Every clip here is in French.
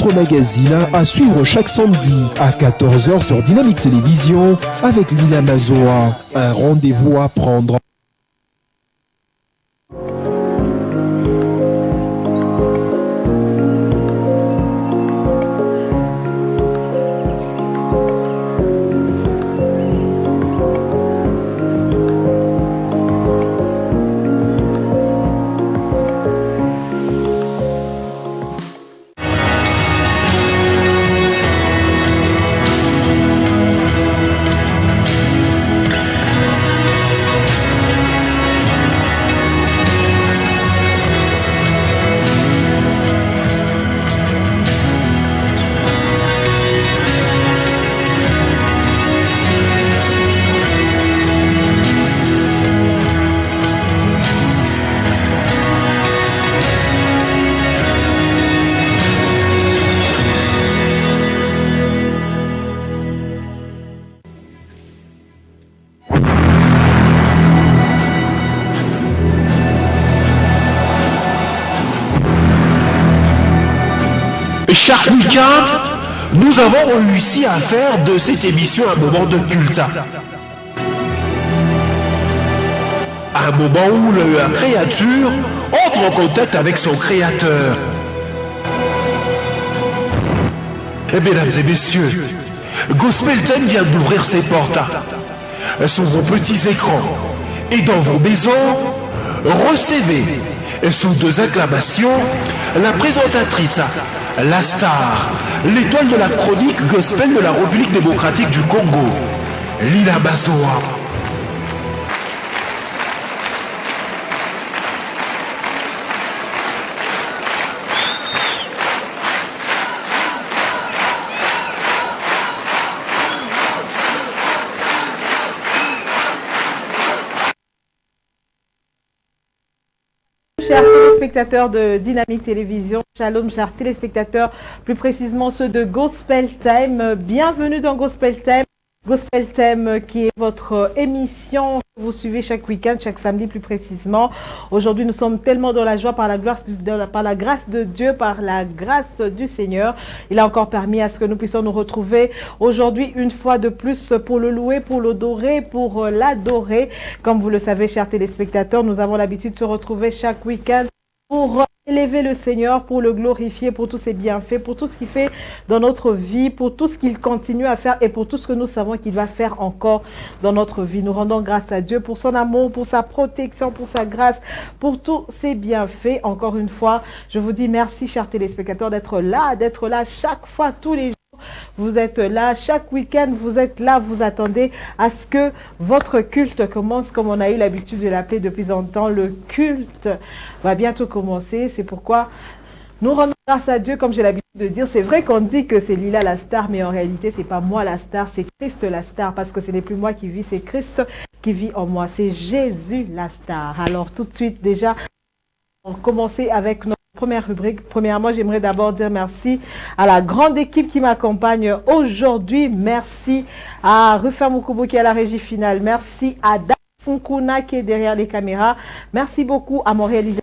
votre magazine à suivre chaque samedi à 14h sur Dynamique Télévision avec Lila Mazoa. Un rendez-vous à prendre. Chaque week-end, nous avons réussi à faire de cette émission un moment de culte. Un moment où la créature entre en contact avec son créateur. Et mesdames et messieurs, Gospel Time vient d'ouvrir ses portes. Sur vos petits écrans et dans vos maisons, recevez sous 2 acclamations la présentatrice, la star, l'étoile de la chronique gospel de la République démocratique du Congo, Lila Mazoa. Chers téléspectateurs de Dynamique Télévision, shalom chers téléspectateurs, plus précisément ceux de Gospel Time, bienvenue dans Gospel Time. Gospel Time qui est votre émission que vous suivez chaque week-end, chaque samedi plus précisément. Aujourd'hui nous sommes tellement dans la joie par la grâce de Dieu, par la grâce du Seigneur. Il a encore permis à ce que nous puissions nous retrouver aujourd'hui une fois de plus pour le louer, pour l'adorer, pour l'adorer. Comme vous le savez chers téléspectateurs, nous avons l'habitude de se retrouver chaque week-end pour élever le Seigneur, pour le glorifier, pour tous ses bienfaits, pour tout ce qu'il fait dans notre vie, pour tout ce qu'il continue à faire et pour tout ce que nous savons qu'il va faire encore dans notre vie. Nous rendons grâce à Dieu pour son amour, pour sa protection, pour sa grâce, pour tous ses bienfaits. Encore une fois, je vous dis merci chers téléspectateurs d'être là chaque fois, tous les jours. Vous êtes là, chaque week-end, vous êtes là, vous attendez à ce que votre culte commence, comme on a eu l'habitude de l'appeler depuis longtemps. Le culte va bientôt commencer, c'est pourquoi nous rendons grâce à Dieu, comme j'ai l'habitude de dire. C'est vrai qu'on dit que c'est Lila la star, mais en réalité, c'est pas moi la star, c'est Christ la star, parce que ce n'est plus moi qui vis, c'est Christ qui vit en moi, c'est Jésus la star. Alors tout de suite déjà, on va commencer avec notre première rubrique. Premièrement, j'aimerais d'abord dire merci à la grande équipe qui m'accompagne aujourd'hui. Merci à Rufa Mukubu qui est à la régie finale. Merci à Dafunkuna qui est derrière les caméras. Merci beaucoup à mon réalisateur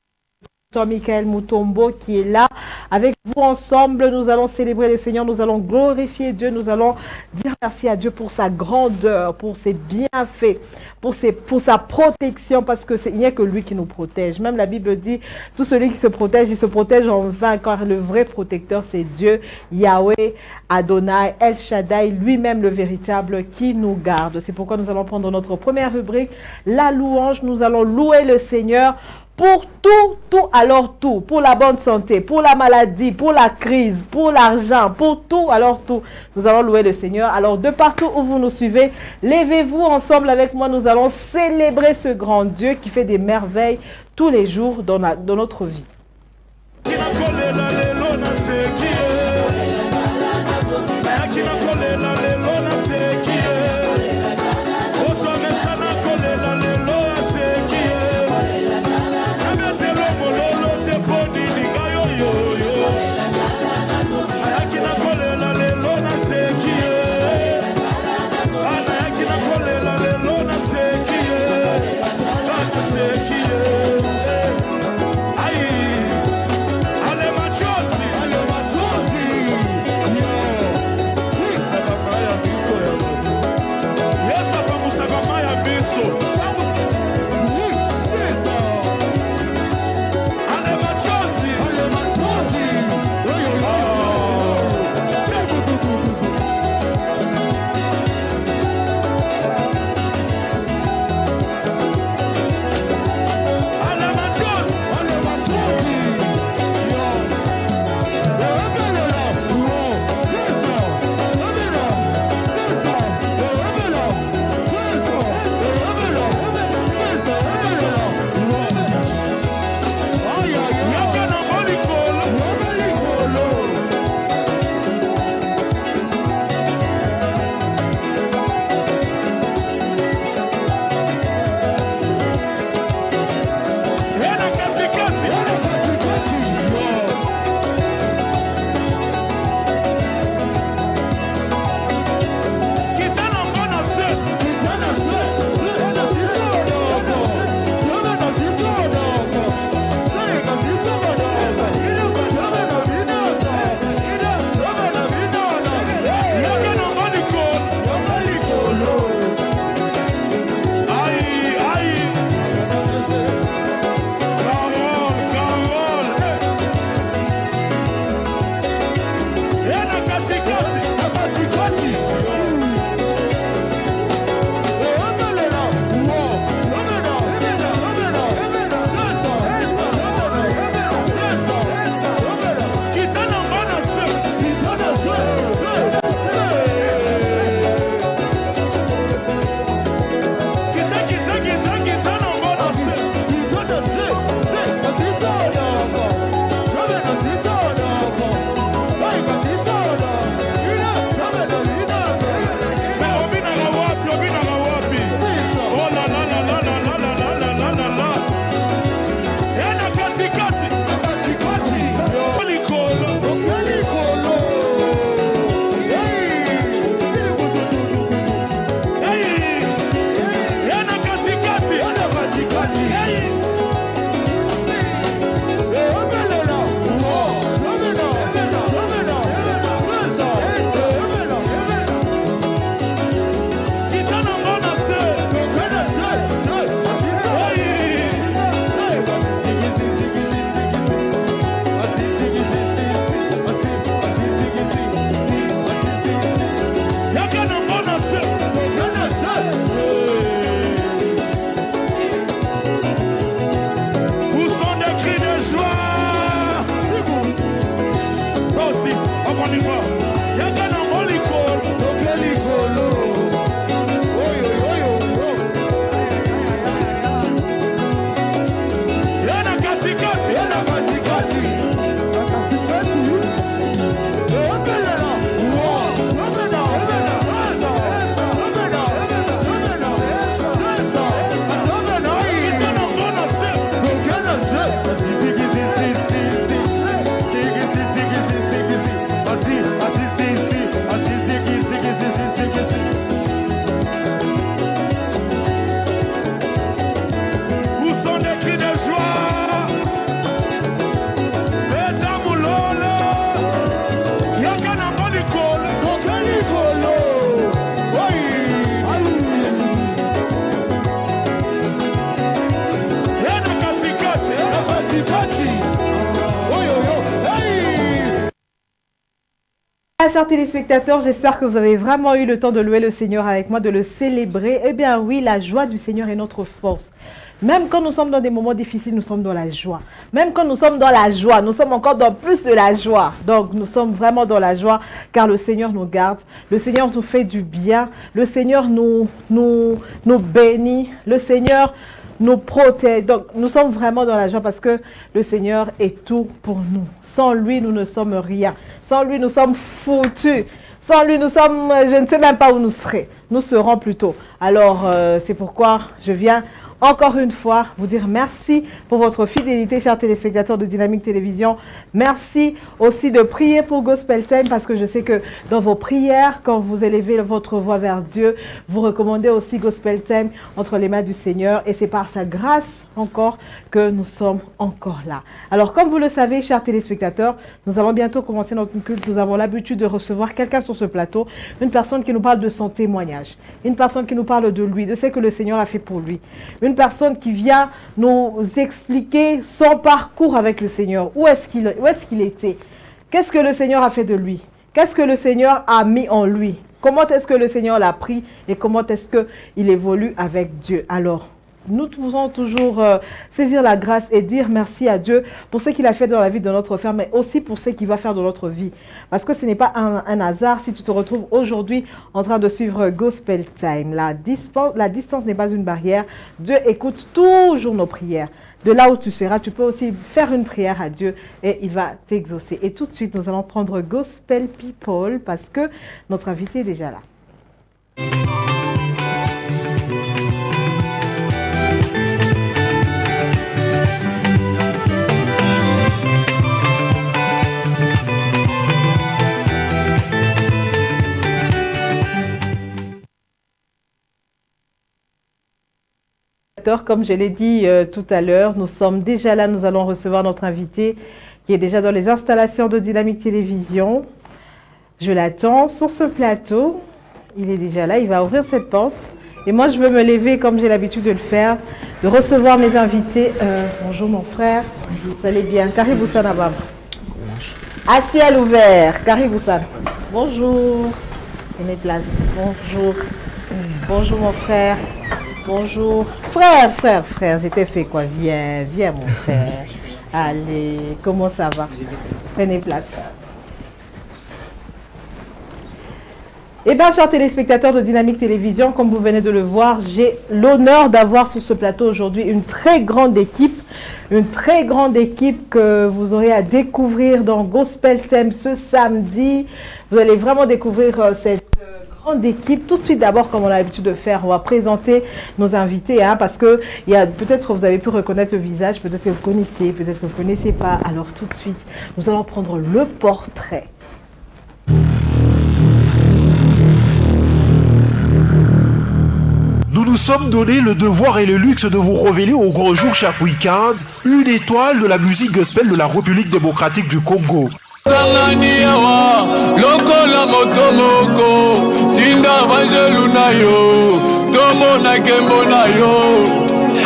Michael Mutombo qui est là. Avec vous ensemble, nous allons célébrer le Seigneur, nous allons glorifier Dieu, nous allons dire merci à Dieu pour sa grandeur, pour ses bienfaits, pour sa protection, parce que il n'y a que lui qui nous protège. Même la Bible dit, tout celui qui se protège, il se protège en vain, car le vrai protecteur c'est Dieu, Yahweh, Adonai, El Shaddai, lui-même le véritable qui nous garde. C'est pourquoi nous allons prendre notre première rubrique, la louange. Nous allons louer le Seigneur pour tout, alors tout, pour la bonne santé, pour la maladie, pour la crise, pour l'argent, pour tout, alors tout. Nous allons louer le Seigneur. Alors de partout où vous nous suivez, levez-vous ensemble avec moi. Nous allons célébrer ce grand Dieu qui fait des merveilles tous les jours dans notre vie. Aïe Chers téléspectateurs, j'espère que vous avez vraiment eu le temps de louer le Seigneur avec moi, de le célébrer. Eh bien oui, la joie du Seigneur est notre force. Même quand nous sommes dans des moments difficiles, nous sommes dans la joie. Même quand nous sommes dans la joie, nous sommes encore dans plus de la joie. Donc nous sommes vraiment dans la joie car le Seigneur nous garde. Le Seigneur nous fait du bien. Le Seigneur nous bénit. Le Seigneur nous protège. Donc nous sommes vraiment dans la joie parce que le Seigneur est tout pour nous. Sans lui, nous ne sommes rien. Sans lui, nous sommes foutus. Sans lui, nous sommes, je ne sais même pas où nous serons. Nous serons plutôt. Alors, c'est pourquoi je viens encore une fois vous dire merci pour votre fidélité, chers téléspectateurs de Dynamique Télévision. Merci aussi de prier pour Gospel Time parce que je sais que dans vos prières, quand vous élevez votre voix vers Dieu, vous recommandez aussi Gospel Time entre les mains du Seigneur et c'est par sa grâce encore que nous sommes encore là. Alors, comme vous le savez, chers téléspectateurs, nous allons bientôt commencer notre culte. Nous avons l'habitude de recevoir quelqu'un sur ce plateau, une personne qui nous parle de son témoignage, une personne qui nous parle de lui, de ce que le Seigneur a fait pour lui, une personne qui vient nous expliquer son parcours avec le Seigneur, où est-ce qu'il était, qu'est-ce que le Seigneur a fait de lui, qu'est-ce que le Seigneur a mis en lui, comment est-ce que le Seigneur l'a pris et comment est-ce qu'il évolue avec Dieu. Alors, nous devons toujours saisir la grâce et dire merci à Dieu pour ce qu'il a fait dans la vie de notre frère, mais aussi pour ce qu'il va faire dans notre vie. Parce que ce n'est pas un hasard si tu te retrouves aujourd'hui en train de suivre Gospel Time. La distance n'est pas une barrière. Dieu écoute toujours nos prières. De là où tu seras, tu peux aussi faire une prière à Dieu et il va t'exaucer. Et tout de suite, nous allons prendre Gospel People parce que notre invité est déjà là. Comme je l'ai dit tout à l'heure, nous sommes déjà là, nous allons recevoir notre invité qui est déjà dans les installations de Dynamique Télévision. Je l'attends sur ce plateau, il est déjà là, il va ouvrir cette porte. Et moi je veux me lever comme j'ai l'habitude de le faire, de recevoir mes invités. Bonjour mon frère, vous allez bien? Karibu sana baba. À ciel ouvert, Karibu sana. Bonjour, prenez place. Bonjour, bonjour mon frère. Bonjour. Frère, j'étais fait quoi? Viens mon frère. Allez, comment ça va? Prenez place. Eh bien, chers téléspectateurs de Dynamique Télévision, comme vous venez de le voir, j'ai l'honneur d'avoir sur ce plateau aujourd'hui une très grande équipe que vous aurez à découvrir dans Gospel Time ce samedi. Vous allez vraiment découvrir cette grande équipe. Tout de suite, d'abord, comme on a l'habitude de faire, on va présenter nos invités, parce que peut-être vous avez pu reconnaître le visage, peut-être que vous connaissez, peut-être que vous ne connaissez pas. Alors tout de suite, nous allons prendre le portrait. Nous nous sommes donné le devoir et le luxe de vous révéler au grand jour chaque week-end une étoile de la musique gospel de la République démocratique du Congo. Et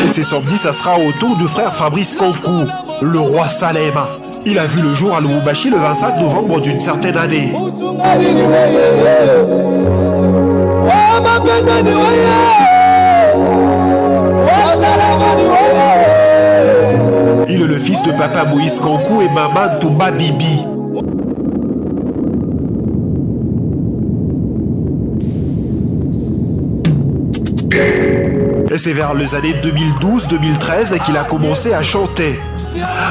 c'est samedi, ça sera au tour du frère Fabrice Kankou, le roi Salem. Il a vu le jour à Lubumbashi le 25 novembre d'une certaine année. Il est le fils de papa Moïse Kankou et maman Toumba Bibi. Et c'est vers les années 2012-2013 qu'il a commencé à chanter.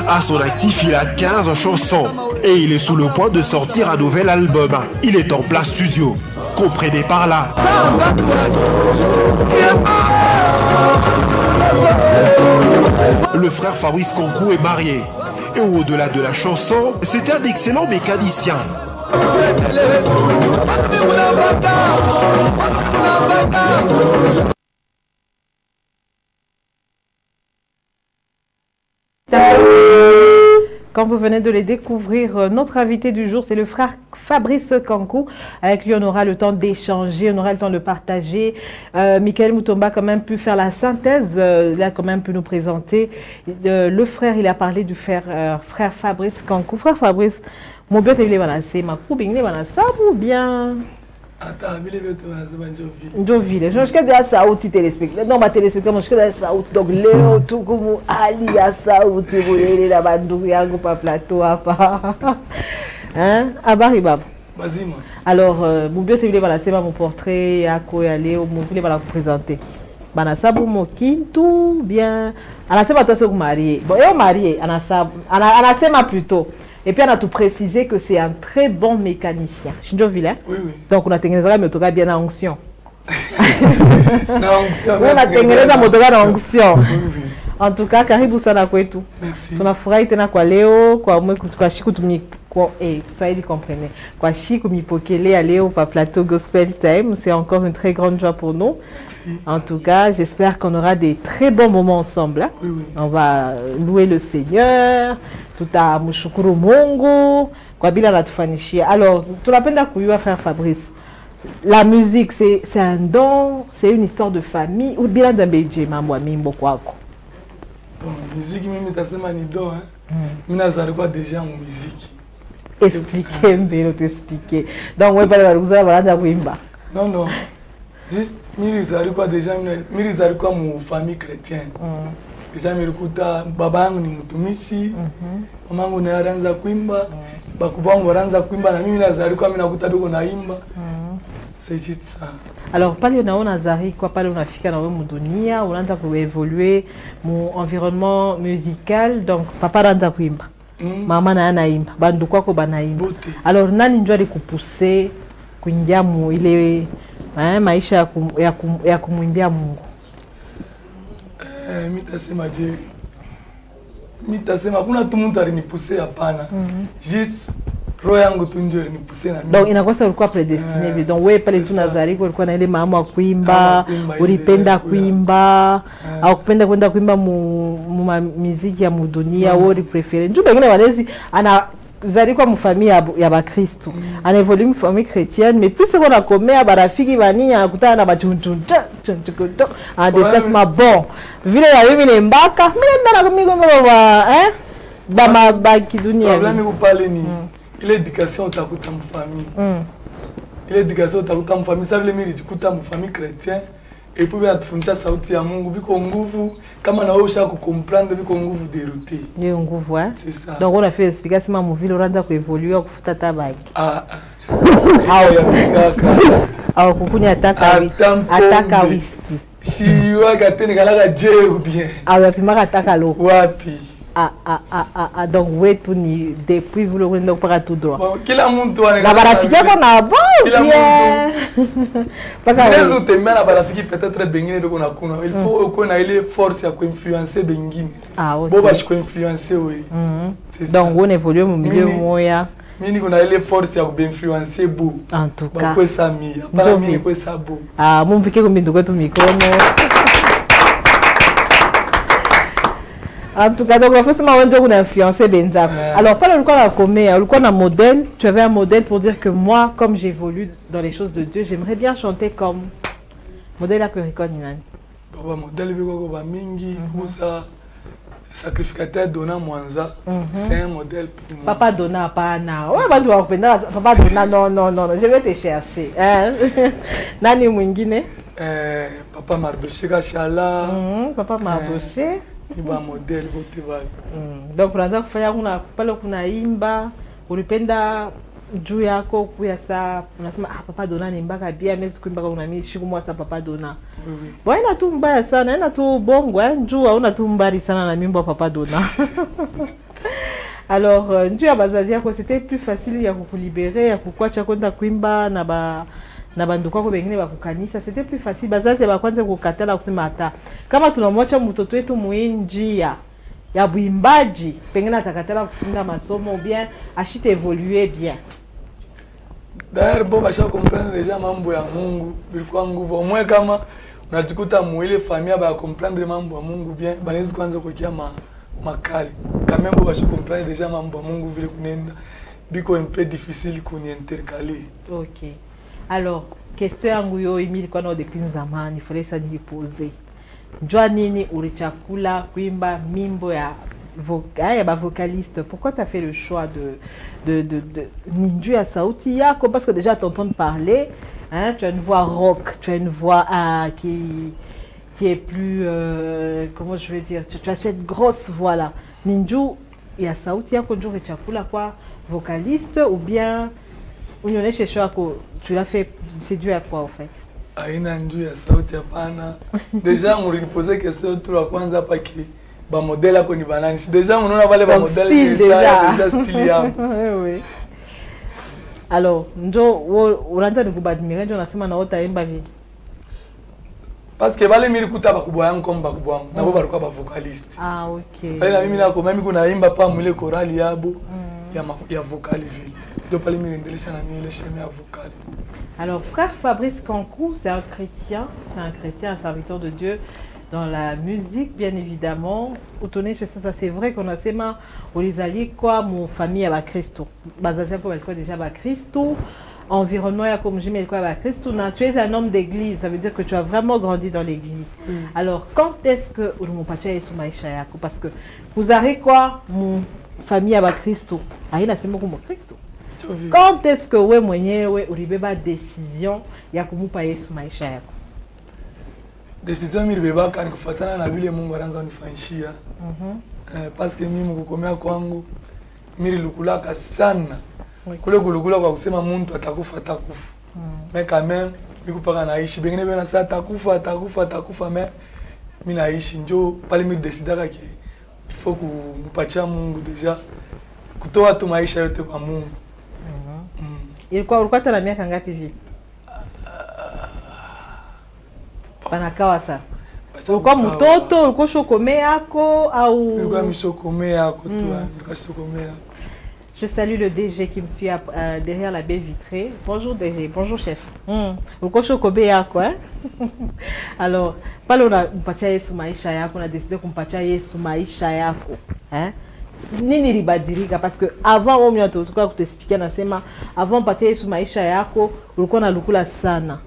À son actif, il a 15 chansons. Et il est sous le point de sortir un nouvel album. Il est en plein studio. Comprenez par là. Le frère Fabrice Kankou est marié. Et au-delà de la chanson, c'était un excellent mécanicien. Quand vous venez de les découvrir, notre invité du jour, c'est le frère Fabrice Kankou. Avec lui, on aura le temps d'échanger, on aura le temps de partager. Michael Mutomba a quand même pu faire la synthèse, il a quand même pu nous présenter. Le frère, il a parlé du frère Fabrice Kankou. Frère Fabrice, Mon but est banasema, pour bien banasabu bien. Attends, vile vyote wanasema ndio vile. Je suis de sauti téléspectateur. Non, ma téléspectateur, je suis de sauti. Donc leo tu comme ali ya sauti bulele na bandu yangu pa plateau hapa. Hein? Abari baba. Bazima. Alors, mon but est banasema mon portrait yako ya leo, mon vile bana présenter. Banasabu mokintu bien. Anasema toi marié. Bon, yo marié, anasema plutôt. Et puis on a tout précisé que c'est un très bon mécanicien. Shinjo Villain. Oui, oui. Donc on a tengeneza motoka bien en onction. Na onction. On a tengeneza motoka na onction. Oui, oui. En tout cas, karibu sana kwetu. Merci. Tunafurahi tena kwa leo kwa kwa shiku tumni kwa Swahili comprenez. Kwa shiku mipokele leo pa plateau Gospel Time, c'est encore une très grande joie pour nous. Merci. En tout cas, j'espère qu'on aura des très bons moments ensemble. Hein? Oui, oui. On va louer le Seigneur. Tutamshukuru Mungu kwa bila natufanishia. Alors, tunapenda kujua frère Fabrice. La musique c'est un don, c'est une histoire de famille ou bila ndambeje mambo mimbo kwako. Bon, musique mimi tasema ni don hein. Mimi nazalikuwa déjà mu musique. Expliquez mbele t'expliquer. Donc wewe pale walikuza wanaanza kuimba. Non non. Juste mimi nazalikuwa déjà mimi nazalikuwa mu famille chrétienne. Kisha nilikuta baba yangu ni mtumishi, mama yangu naye anaanza kuimba, bakubwa wangu wanaanza kuimba na mimi nazalikuwa mimi nakuta biko naimba. C'est juste ça. Alors pale unaona Zari kwa pale unafika na wewe mdunia, unaanza kuevoluer mu environnement musical, donc papa anaanza kuimba. Mama naye anaimba, bandu kwako banaimba. Alors nani njoo alikupousser kuingia mu ile maisha ya kumwimbia Mungu? Mitasema kuna tu mtu alinipusea hapana. Just roho yangu tu ndio ilinipusea na mimi. Donc inakosa ulikuwa predestiné. Donc wewe pale tu Nazariko ulikuwa na ile mama kuimba, ulipenda kuimba, au kupenda kwenda kuimba mu muziki ya mudunia, wewe preferé. Njoo bengine walezi ana Zariko mu famille ya ba Kristo. Ana évolué mu famille chrétienne, mais plus qu'on a commis à barafiki bani akutana na bachunchuncha chunchukuto en déplacement bon. Vile ya mimi ni mbaka, mimi ndana kumigo baba ba kidunia. Problème ko parler ni l'éducation utakuta mu famille. L'éducation utakuta mu famille, ça veut dire utakuta mu famille chrétienne. Et puis atufundisha sauti ya Mungu biko nguvu kama na wewe ushaka comprendre biko nguvu dérouté. Ndio nguvu hein. C'est ça. Donc on a fait explication mu vile unaanza kuevoluer kufuta tabaki. Hao ya kaka. Au kukunya ataka whisky. Shiwa gatene kalaga je ou bien. Au yapima ataka loko. Wapi? Donc wetu ni depuis vile kwenda kupaka tout droit. Bon, kila mtu ana na barafiki yako na bon. Kila mtu. Paka wewe utembea na barafiki peut-être bengine beko na kuna. Il faut uko na ile force ya kuinfluencer bengine. OK. Bo bashi kuinfluencer wewe. Donc on évolue mu milieu moya. Mimi niko na ile force ya kuinfluencer bo. En tout cas. Bakwe sami. Hapana mimi niko sabo. Mumpike kumbindu kwetu mikono. En tout cas, donc forcément, on a influencé Benza. Alors, quand on a commis, on a un modèle, tu avais un modèle pour dire que moi, comme j'évolue dans les choses de Dieu, j'aimerais bien chanter comme modèle à Kurikon Ninan. Baba modèle biko ba mingi kusa sacrificateur Dona Mwanza, c'est un modèle pour moi. Papa Dona pas na. Ouais, bah tu vas reprendre Papa Dona non, je vais te chercher. Hein? Nani mwingine? Papa Mardoché Kachala. Papa Mardoché. Ni ba modèle bote bali. Donc unaanza kufanya pale kuna imba, ulipenda juu yako kuya saa unasema Papa Dona ni mbaka bia mimi kuimba kuna mimi shiku mwa Papa Dona. Oui. Bwana tu mbaya sana, ina tu bongo juu hauna tu mbari sana na mimbo Papa Dona. Alors njoo ya bazazi yako c'était plus facile ya kukulibérer ya kukwacha kwenda kuimba na bandu kwako bengine bakukanisa, c'était plus facile bazazi bakwanza kukatala kusema hata kama tunamwacha mtoto wetu muinjia ya buimbaji pengine atakatala kufunga masomo ou bien ashite évoluer bien. D'ailleurs bon basha comprendre déjà mambo ya Mungu bilikuwa nguvu mwe kama unajikuta muile familia ba comprendre mambo ya Mungu bien banaweza kwanza kukia makali kama mambo basha comprendre déjà mambo ya Mungu vile kunenda biko un peu difficile kuni intercaler. OK. Alors, question yangu yo ilikuwa na depuis zamani, il fallait ça niposer. Njua nini ulichakula kuimba mimbo ya vocaliste. Pourquoi tu as fait le choix de Ninju ya sauti yako? Parce que déjà t'entends parler, hein, tu as une voix rock, tu as une voix qui est plus, comment je vais dire, tu as cette grosse voix là. Ninju ya sauti yako ndio chakula quoi, vocaliste ou bien unyonyeshe choix yako, tu l'as fait, c'est dû à quoi en fait? Aina njuu ya sauti hapana. Deja mulinipoze question tu la kwanza hapa ki ba modela ko ni banani. Si deja mnaona wale ba modela ni deja style yao. Oui. Alors, ndio unaanza nikubadimira ndio nasema na utaimba vile. Parce que wale nilikuta bakubwa yangu kama bakubwa yangu. Nabo balikuwa ba vocaliste. Ah, okay. Wale na mimi nako mimi kuna imba pa mule chorale yabo ya vocal vile. Ndio pale mimi niendelesha na mimi ile sheme ya vocal. Alors, frère Fabrice Kankou, c'est un chrétien, un serviteur de Dieu dans la musique, bien évidemment. Autoné chez ça, c'est vrai qu'on a ces mains, on les alliés quoi, mon famille à Christo. Bazazia comme elle déjà à Christo, environnement comme j'ai mis quoi à Christo. Tu es un homme d'église, ça veut dire que tu as vraiment grandi dans l'église. Alors, quand est-ce que mon papa est sous maïcha yako? Parce que vous avez quoi, mon famille à Christo? Ah, il a c'est mon Christo. Quand est-ce que we mwenyewe ulibeba décision ya kumupa Yesu maisha yako? Décision nilibeba ni kufuatana na vile Mungu anaanza kunifanyishia. Parce que mimi kukomea kwangu nililukulaka sana. Kule kulukula kwa kusema mtu atakufa. Mais quand même nikupaka naishi. Bengine bena sasa atakufa mais mimi naishi njoo pale mimi decidaka ki il faut kumpatia Mungu deja kutoa tu maisha yote kwa Mungu. Ulikuwa na miaka ngapi hivi? Panakawa sana. Ulikuwa mtoto, ulikuwa shokome yako au? Ulikuwa mishokome yako tu, ulikuwa shokome yako. Je salue le DG qui me suit derrière la baie vitrée. Bonjour DG, bonjour chef. Ulikuwa shokome yako, hein? Alors, pale unampatia Yesu maisha yako, na décidé kumpatia Yesu maisha yako, hein? Nini libadilika? Parce que avant on m'a tout cas t'expliquer nasema avant patia Yesu maisha yako ulikuwa na lukula sana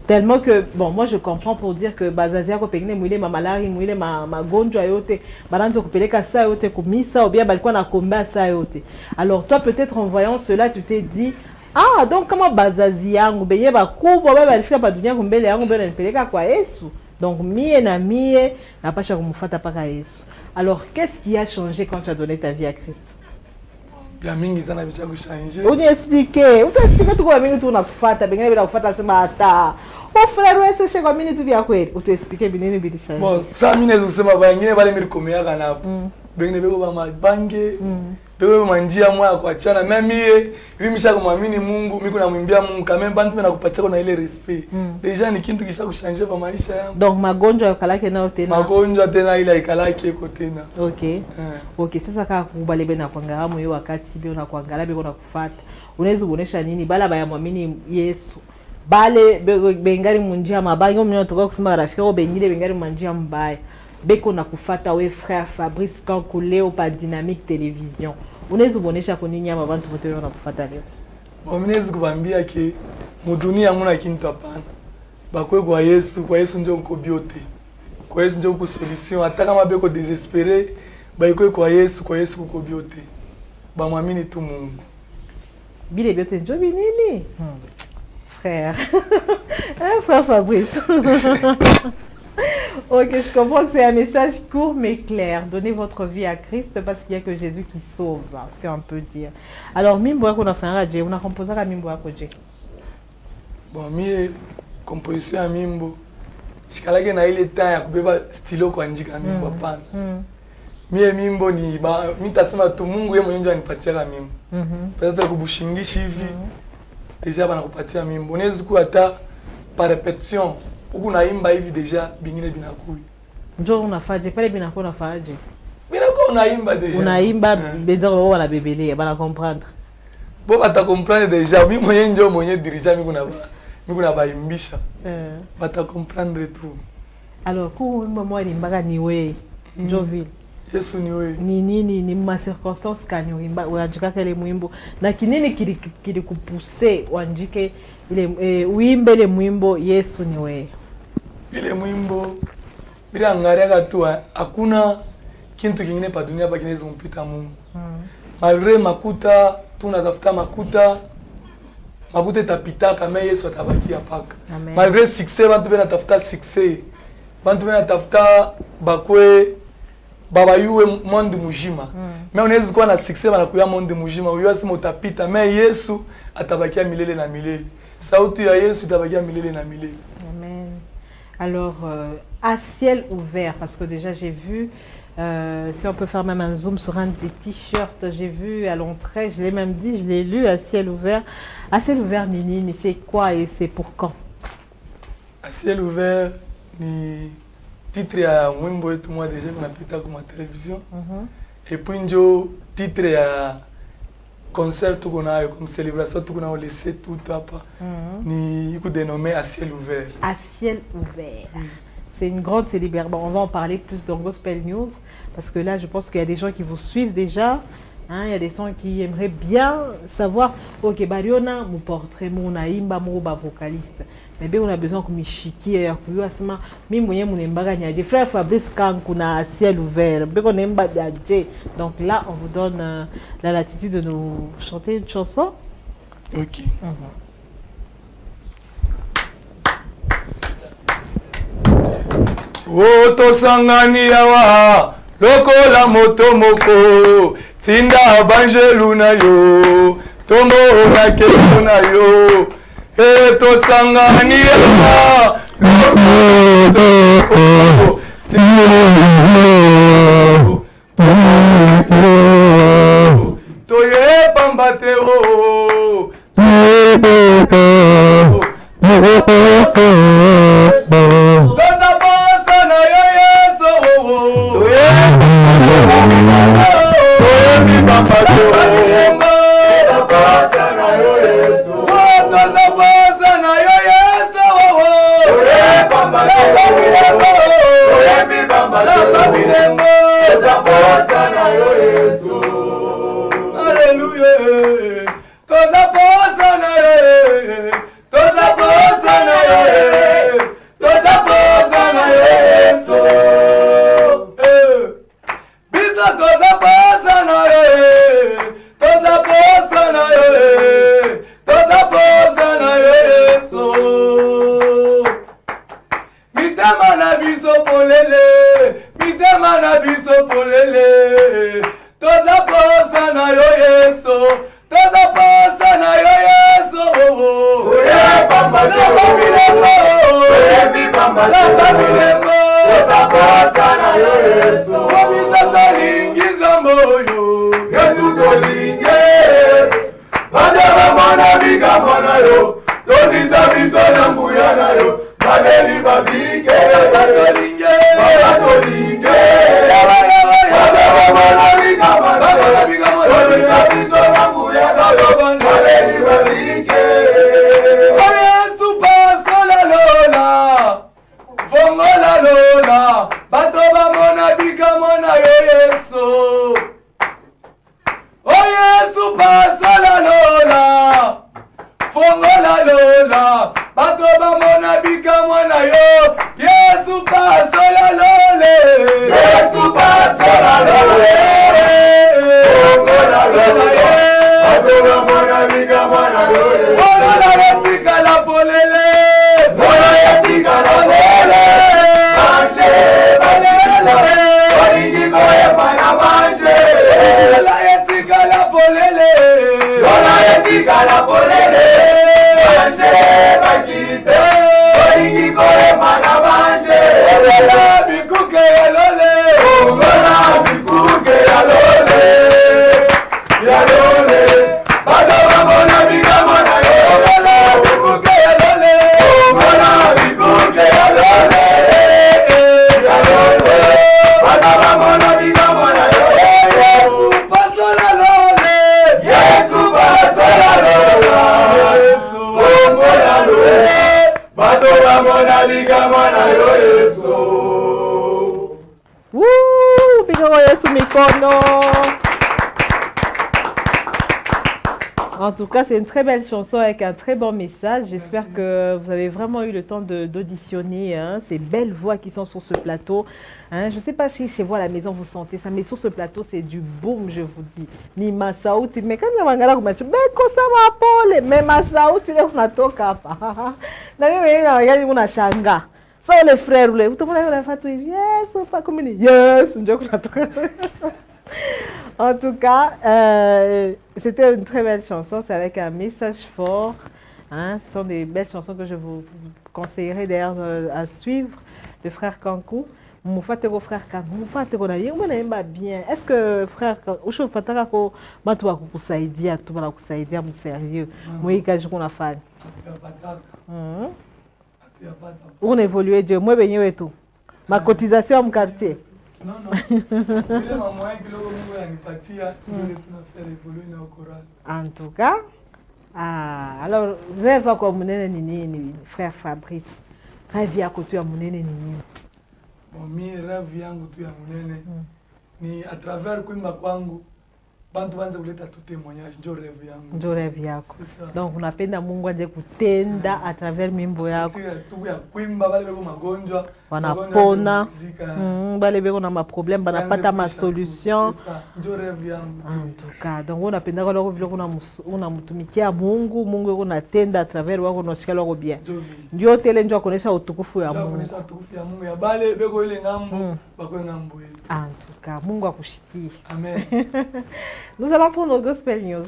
tellement que bon moi je comprends pour dire que bazazi yako pengine mwile mamalari mwile magonjwa yote bananzo kupeleka saa yote kumisa ou bien balikuwa na komba saa yote. Alors toi peut-être en voyant cela tu t'es dit ah donc comment bazazi yangu benye bakubwa baba alifika pa dunia kumbele yangu bena nipeleka kwa Yesu. Donc mie na pasha kumfuata paka Yesu. Alors, qu'est-ce qui a changé quand tu as donné ta vie à Christ? Bien mingi sana bisa kuchanger. On expliquer tu kwa mingi tu unakufuata, bengine bila kufuata sema hata. Oh frère, wewe sasa kwa mingi tu vya kweli. Utuexpliquer binini bilishaje. Bon, ça mimi naweza kusema bangine wale milikomea kana hapo. Bengine beko ba mabange. Beko manjia moya kuachana. Mimi hivi misha kumwamini Mungu, mimi kunamwimbia Mungu kama bantu mimi nakupatia na ile respect. Deja ni kitu kisha kuchanger kwa maisha yangu. Donc magonjwa yakalake nao tena. Magonjwa tena ile ikalake iko tena. Okay. Okay, sasa kama kubale bena kuangalia hiyo wakati bio na kuangalia bio na kufuata. Unaweza kuonesha nini bala baya muamini Yesu? Bale bengari munjia mabango mnyo toka kusema rafiki au bengile bengari munjia mbaya. Beko na kufuata we frère Fabrice Kankou leo pa Dynamique Télévision. Unaweza kuonesha kwa nini ama watu wote wanakufuata leo? Bon, mimi naweza kuambia ke mudunia hamuna kintu hapana. Bakwe kwa Yesu ndio uko biote. Kwa Yesu ndio uko solution. Hata kama beko desespéré, bakwe kwa Yesu uko biote. Ba muamini tu Mungu. Bile biote ndio binini? Frère. Frère Fabrice. Ok, je comprends que c'est un message court mais clair. Donnez votre vie à Christ parce qu'il n'y a que Jésus qui sauve, si on peut dire. Alors, mimbo yako unafanya je? Una composer ka mimbo yako je? Bon, mie composition ya mimbo shikalake na ile temps ya kubeba stilo kwa njika mimbo hapana. Mie mimbo ni mimi tasema tu Mungu yeye mwenyewe anipatia ka mimbo. Peut-être kubushingishi hivi. Deja bana kupatia mimbo. Unaweza kuwa hata par répétition. Uku naimba hivi deja bingine binakui. Njo unafaje pale binako unafaje? Binako unaimba deja. Unaimba beza wao wana bebelea bana comprendre. Bo bata comprendre deja mimi mwenye njo mwenye dirija mimi kuna baimbisha. Bata comprendre tout. Alors kwa mama alimbaga ni we njo vile. Yesu ni we. Ni nini ni ma circonstance kani uimba unajika kale mwimbo na kinini kilikupousser uandike ile uimbe ile mwimbo Yesu ni we. Ile mwimbo bila angalia tu hakuna kintu kingine pa dunia hapa kinaweza kumpita Mungu. Malgré makuta tunatafuta makuta itapita kama Yesu atabakia paka. Malgré succès bantu benatafuta succès. Bantu benatafuta bakwe baba yuwe monde mujima. Mais unaweza kuwa na succès banakuya monde mujima. Uyo asema utapita, mais Yesu atabakia milele na milele. Sauti ya Yesu itabakia milele na milele. Amen. Alors à ciel ouvert, parce que déjà j'ai vu si on peut faire même un zoom sur un des t-shirts, j'ai vu à l'entrée, je l'ai même dit, je l'ai lu, à ciel ouvert. À ciel ouvert, Nini, c'est quoi et c'est pour quand? À ciel ouvert, ni titre ya wimbo yetu moi déjà kunapita kwa télévision. Et puis njo titre ya concert tuko nayo comme célébration tuko nayo le 7 août hapa. Ni iko dénommé à ciel ouvert. À ciel ouvert. C'est une grande célébration. Bon, on va en parler plus dans Gospel News parce que là, je pense qu'il y a des gens qui vous suivent déjà. Hein, il y a des gens qui aimeraient bien savoir, ok, Bariona, mon portrait, mon aïmba, mon vocaliste. Mais bien, on a besoin que Michiki et Yakuyo Asma, mi moyen mon embaga des frères Fabrice Kankuna à ciel ouvert. Bien qu'on aime Badiadje. Donc là, on vous donne la latitude de nous chanter une chanson. Ok. Oto sangani yawa lokola moto moko tinda banjelu na yo tombo na keso na yo eto sangani yawa lokola moko tinda toye pambate o En tout cas, c'est une très belle chanson avec un très bon message. J'espère que vous avez vraiment eu le temps d'auditionner ces belles voix qui sont sur ce plateau. Je ne sais pas si chez vous à la maison vous sentez ça, mais sur ce plateau, c'est du boom, je vous dis. Ni Masaouti, mais quand vous avez un mais ça va pas, mais Masaouti, on a tout capa. On a Shanga. Ça, les frères, vous avez fait yes, pas comme yes, en tout cas, c'était une très belle chanson, c'est avec un message fort. Ce sont des belles chansons que je vous conseillerais d'ailleurs à suivre. Le frère Kankou, Moufatero frère Kankou, Moufatero na yengo na yemba bien. Est-ce que frère Usho fataka ko batu wa kukusaidia tu bala kusaidia msérieux. Moika jikuna fani. On évolue Dieu, moi benyewe tu. Ma cotisation à mon quartier. Non, non. Ile mamoya kidogo Mungu yanipatia ndio tunafanya évoluer na chorale. En tout cas, alors rêve kwa munene ni nini frère Fabrice? Rêve yako tu ya munene ni nini? Bon, mi rêve yangu tu ya munene ni à travers kuimba kwangu bantu banze kuleta tu témoignage ndio rêve yangu. Ndio rêve yako. Donc unapenda Mungu aje kutenda à travers mimbo yako. Tu ya kuimba bale beko magonjwa wanapona, bale beko na ma problème banapata ma solution. Ndio rêve yangu. En tout cas, donc unapenda kwa loko vile kuna mtumikia Mungu, Mungu yuko natenda à travers wako unashika loko bien. Ndio tele ndio kuonesha utukufu ya Mungu. Kuonesha utukufu ya Mungu ya bale beko ile ngambo, bako ngambo ile. En tout cas, Mungu akushikie. Amen. Nous allons pour nos gospel news.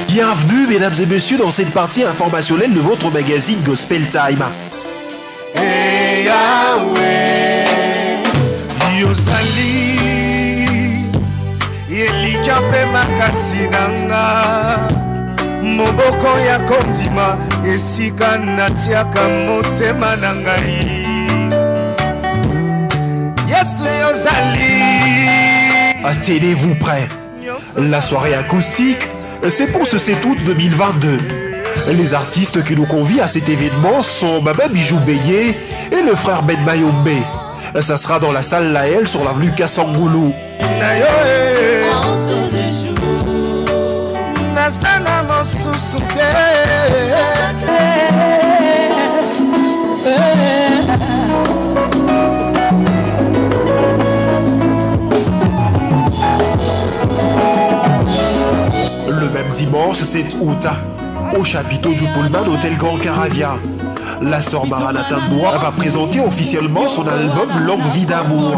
Bienvenue mesdames et messieurs dans cette partie informationnelle de votre magazine Gospel Time. Hey Yahweh, Yosali, Yelika pe makasi nanga, moboko ya kondima, esika natiaka motema nangai. Yesu Yosali. Tenez-vous prêts. La soirée acoustique, c'est pour ce 7 août 2022. Les artistes qui nous convient à cet événement sont Baba Bijou Beye et le frère Ben Mayombe. Ça sera dans la salle Laël sur l'avenue Kassangoulou. Le même dimanche 7 août, au chapiteau du Pullman Hôtel Grand Caravia, la sœur Maranatha Bois va présenter officiellement son album Longue vie d'amour.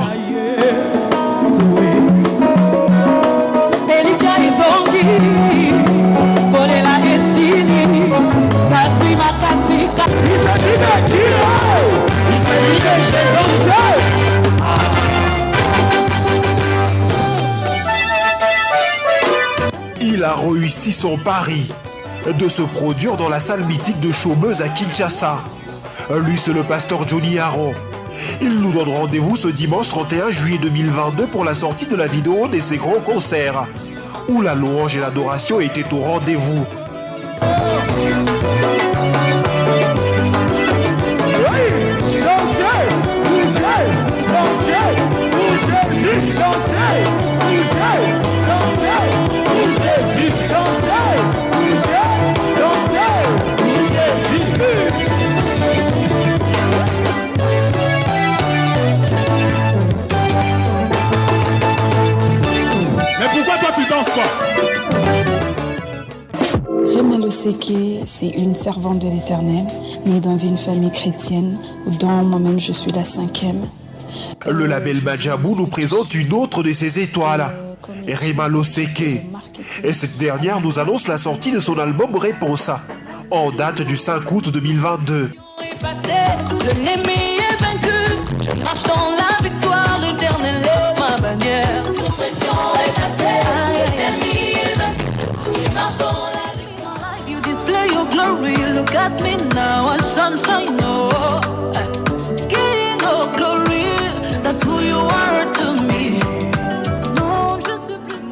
Il a réussi son pari de se produire dans la salle mythique de Chômeuse à Kinshasa. Lui, c'est le pasteur Johnny Aaron. Il nous donne rendez-vous ce dimanche 31 juillet 2022 pour la sortie de la vidéo de ses grands concerts, où la louange et l'adoration étaient au rendez-vous. Rema Loseke, c'est une servante de l'Éternel, née dans une famille chrétienne, dont moi-même je suis la 5e. Le label Majabou nous présente une autre de ses étoiles, Rema Loseke. Et cette dernière nous annonce la sortie de son album Réponse, en date du 5 août 2022. L'ennemi est vaincu, je marche dans la victoire, l'Éternel est ma ma bannière. L'oppression est placée, l'ennemi est vaincu. Je marche dans la victoire. You display your glory, look at me now, I shine, oh. King of glory, that's who you are to me. Non, je suis plus de...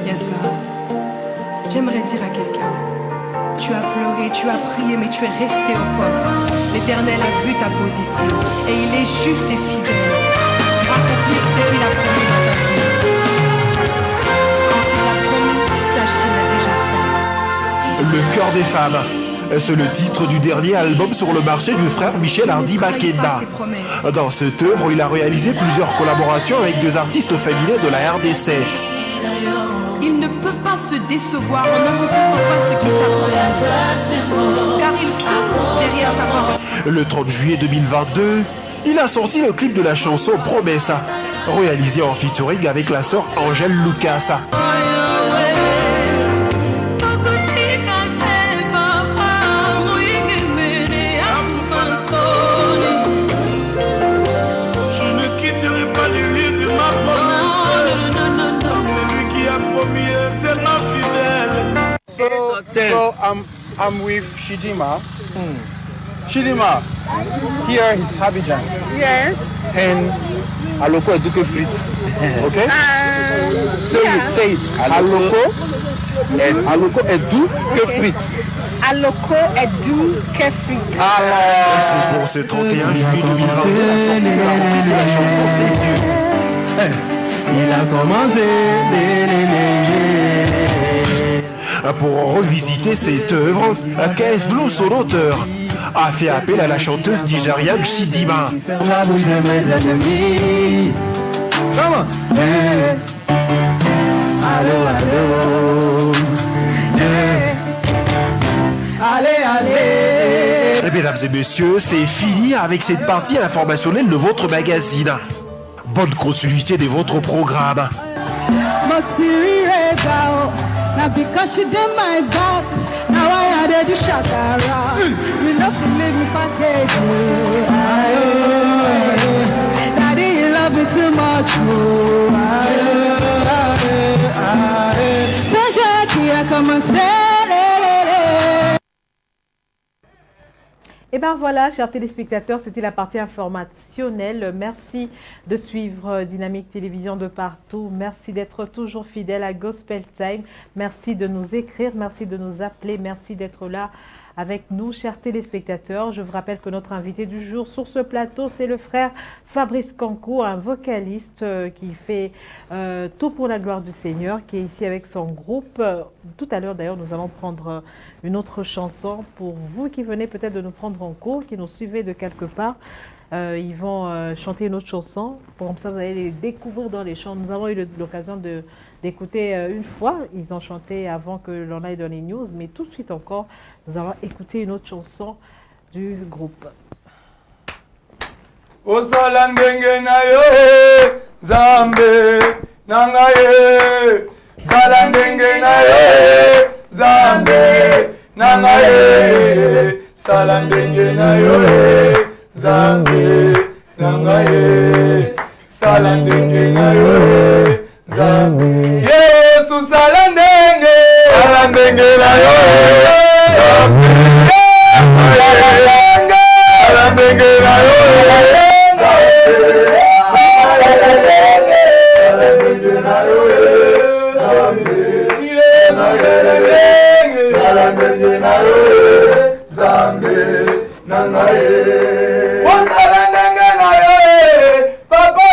Yes, God. J'aimerais dire à quelqu'un, tu as pleuré, tu as prié, mais tu es resté au poste. L'Éternel a vu ta position, et il est juste et fidèle pour accomplir ce qu'il a promis dans ta vie. Quand il l'a promis, sache qu'il l'a déjà fait. Le cœur des femmes. C'est le titre du dernier album sur le marché du frère Michel Hardy Makeda. Dans cette œuvre, il a réalisé plusieurs collaborations avec des artistes féminins de la RDC. Il ne peut pas se décevoir en n'accomplissant pas ce qu'il t'a promis, car il court derrière sa parole. Le 30 juillet 2022, il a sorti le clip de la chanson Promessa, réalisé en featuring avec la sœur Angèle Lucas. So I'm with Shidima. Shidima, here is Abidjan. Yes. And Aloko Eduke Fritz. Okay? Say it. Aloko Eduke Fritz. Aloko Eduke Fritz. C'est pour ce 31 juillet 2022 la sortie de la reprise de la chanson C'est Dieu. Il a commencé. Pour revisiter cette œuvre, K.S. Blue, son auteur, a fait appel à la chanteuse nigériane Shidima. Et mesdames et messieurs, c'est fini avec cette partie informationnelle de votre magazine. Bonne continuité de votre programme. Now because she did my back, now I had to shakara. You know if you leave me for cage, Daddy, you love me too much. So Jackie, come and say. Et bien voilà, chers téléspectateurs, c'était la partie informationnelle. Merci de suivre Dynamique Télévision de partout. Merci d'être toujours fidèle à Gospel Time. Merci de nous écrire, merci de nous appeler, merci d'être là avec nous, chers téléspectateurs. Je vous rappelle que notre invité du jour sur ce plateau, c'est le frère Fabrice Kankou, un vocaliste qui fait tout pour la gloire du Seigneur, qui est ici avec son groupe. Tout à l'heure, d'ailleurs, nous allons prendre une autre chanson pour vous qui venez peut-être de nous prendre en cours, qui nous suivez de quelque part. Ils vont chanter une autre chanson. Comme ça, vous allez les découvrir dans les chants. Nous avons eu l'occasion d'écouter une fois. Ils ont chanté avant que l'on aille dans les news. Mais tout de suite encore, nous allons écouter une autre chanson du groupe. Osalandenge na yo Zambe nangaye Salandenge na yo Zambe nangaye Salandenge na yo Zambe nangaye Salandenge na yo Zambe Yesu salandenge Salandenge na yo Zambe Salandenge na yo Papa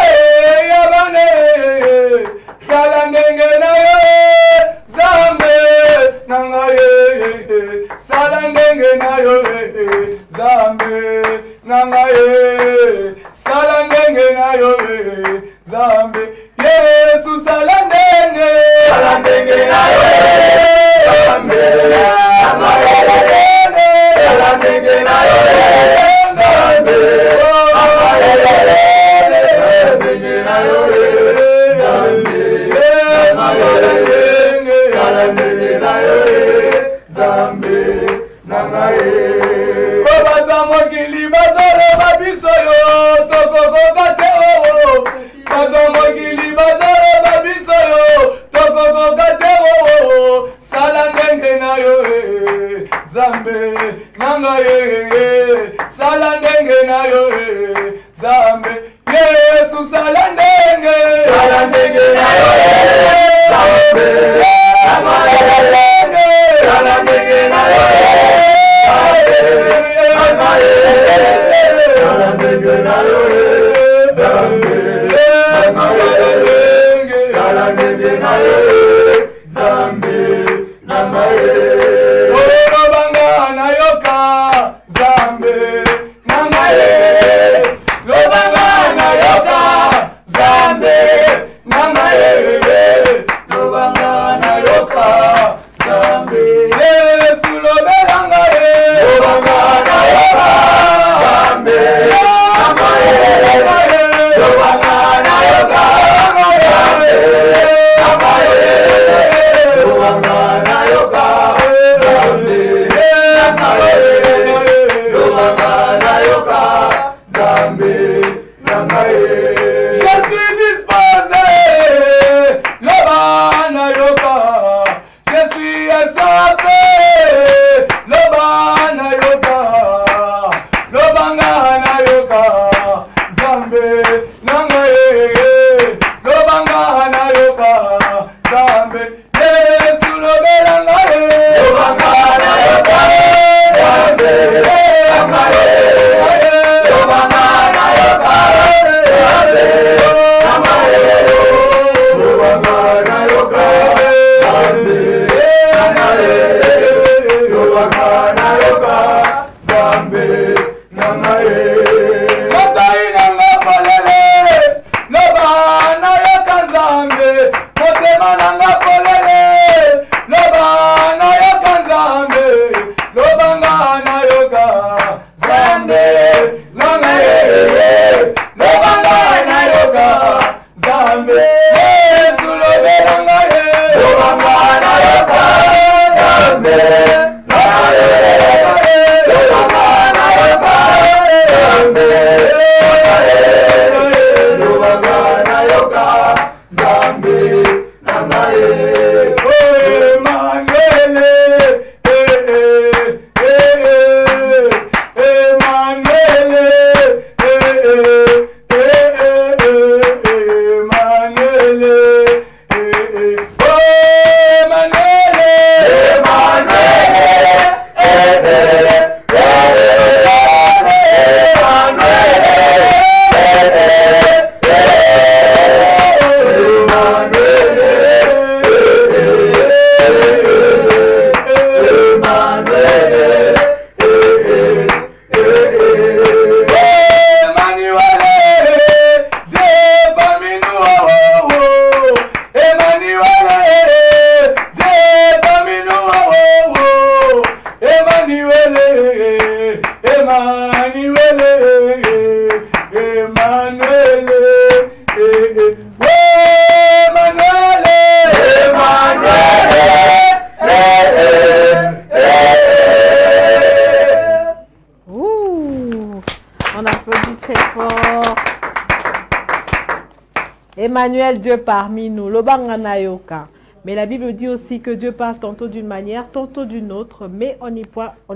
Emmanuel, Dieu parmi nous, Lobangana Yoka. Mais la Bible dit aussi que Dieu parle tantôt d'une manière, tantôt d'une autre, mais on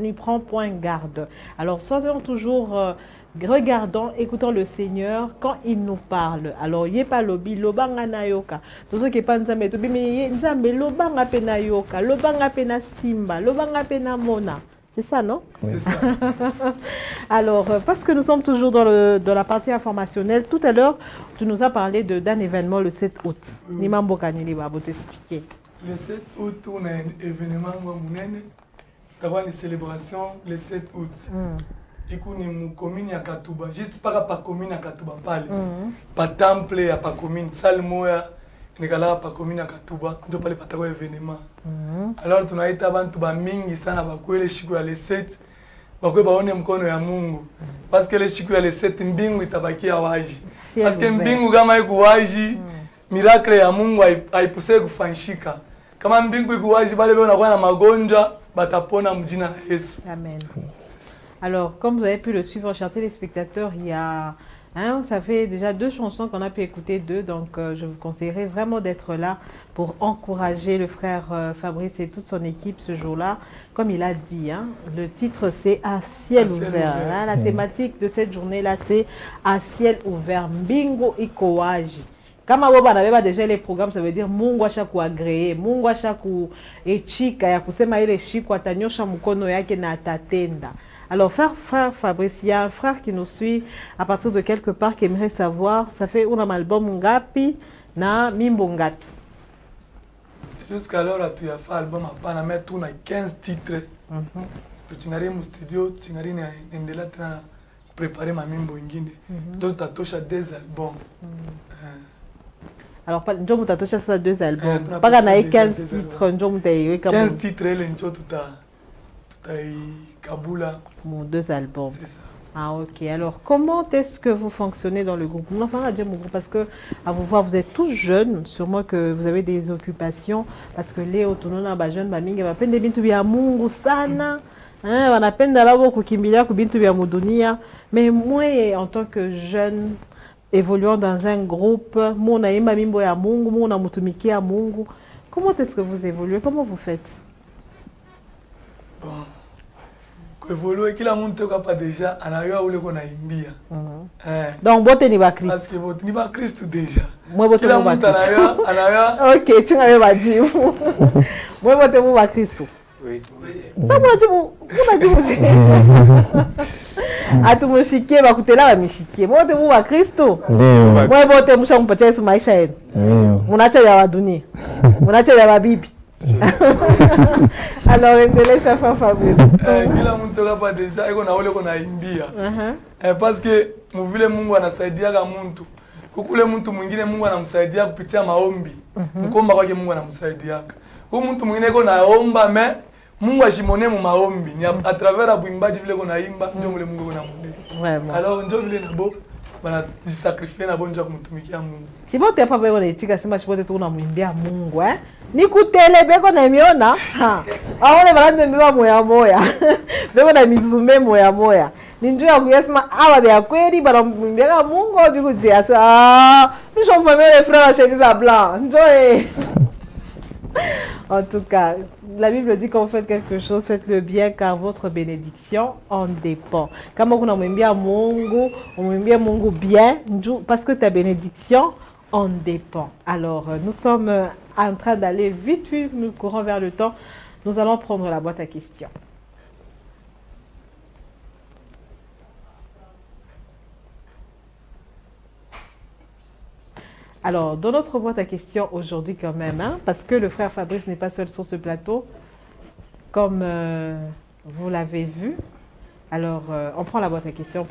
y prend point garde. Alors soyons toujours regardant, écoutons le Seigneur quand il nous parle. Alors yé pas lobi, Lobangana Yoka. Tout ce qui est pas nzambe, to bimi nzambe Lobanga pena Yoka, Lobanga pena Simba, Lobanga pena Mona. C'est ça, non? Oui. Alors, parce que nous sommes toujours dans la partie informationnelle, tout à l'heure, tu nous as parlé d'un événement le 7 août. Nimambo Kanili va vous expliquer. Le 7 août, on a un événement, on a une célébration le 7 août. Il y a une commune à Katouba, juste par la commune à Katouba, pas temple à la commune, Salmoya. Nekala pa commune à Katouba, nous parlons pas de événement. Alors tu n'as été avant tu vas mingi sana bakwele shiku ya le 7, bakwe baone mkono ya Mungu. Parce que le shiku ya le 7 mbingu itabaki ya waji. Parce que mbingu kama iko waji, miracle ya Mungu haipusee kufanyika. Kama mbingu iko waji bale wanakuwa na magonjwa batapona mjina la Yesu. Amen. Alors, comme vous avez pu le suivre, chers téléspectateurs, il y a ça fait déjà 2 chansons qu'on a pu écouter donc je vous conseillerais vraiment d'être là pour encourager le frère Fabrice et toute son équipe ce jour-là. Comme il a dit, le titre c'est « À ciel ouvert ». La thématique de cette journée-là c'est « À ciel ouvert ». Mbingo ikowaji. Kama boba na beba déjà les programmes, ça veut dire Mungu asha kuagreer, Mungu asha kuechika ya kusema ile shiko atanyosha mkono yake na atatenda. Alors frère Fabrice, il y a un frère qui nous suit à partir de quelque part qui aimerait savoir, ça fait un album ngapi na mimbo ngapi? Jusqu'alors tu as fait album hapana, mais tu as 15 titres. Tu n'as rien au studio, tu n'as rien endelea tena préparer ma mimbo ingine. Donc tu as touché 2 albums. Alors, njo mutatosha sasa 2 albums. Paka na 15 titres, njo mutaiweka 15 titres ile njo tutaikabula mon 2 albums. C'est ça. Ah ok. Alors, comment est-ce que vous fonctionnez dans le groupe? Enfin, dire mon groupe parce que à vous voir, vous êtes tous jeunes, sûrement que vous avez des occupations parce que les autonomes ba jeunes ba mingi ba pende bintu bya Mungu sana. Hein, wanapenda labo kukimbilia ku bintu bya mudunia. Mais moi en tant que jeune évoluant dans un groupe, mon aimba mimbo ya Mungu, mon amutumikia Mungu. Comment est-ce que vous évoluez? Comment vous faites? Bon. Évoluer kila mtu kapa déjà anayua ule kona imbia. Donc bote ni ba Christ. Parce que bote ni ba Christ déjà. Moi bote kila ni ba mtu anayua. OK, tu n'avais pas dit. Moi bote ni ba Christ. Oui. Ça moi tu m'as Atumshikie bakutela bamishikie. Moi bote ni ba Christ. Moi bote mshampatia Yesu maisha yenu. Munacha ya wa dunia. Munacha ya bibi. Alors endelea Frère Fabrice. Kila mtu hapa deja iko na ule kona imbia. Parce que mvile Mungu anasaidia kama mtu. Kukule mtu mwingine Mungu anamsaidia kupitia maombi. Mkomba kwake Mungu anamsaidia. Huyu mtu mwingine iko naomba me Mungu ashimone mu maombi. Ni à travers abuimbaji vile kona imba ndio mule Mungu kona munde. Vraiment. Alors ndio vile nabo bana jisacrifier na bonja kumtumikia Mungu. Sibote hapa bego na itika sema sibote tu unamwimbia Mungu Nikutele beko na miona. Aone balande mbiba moya. Beko na mizume moya. Ninjua ya kuyasema awa bya kweli bana mwimbia Mungu biko jiasa. Nous sommes fameux les frères à chemise à blanc. Enjoy. En tout cas, la Bible dit quand vous faites quelque chose, faites-le bien car votre bénédiction en dépend. Kama kuna mwimbia Mungu bien parce que ta bénédiction en dépend. Alors, nous sommes en train d'aller vite, nous courons vers le temps. Nous allons prendre la boîte à questions. Alors, dans notre boîte à questions aujourd'hui quand même, parce que le frère Fabrice n'est pas seul sur ce plateau, comme vous l'avez vu. Alors, on prend la boîte à questions.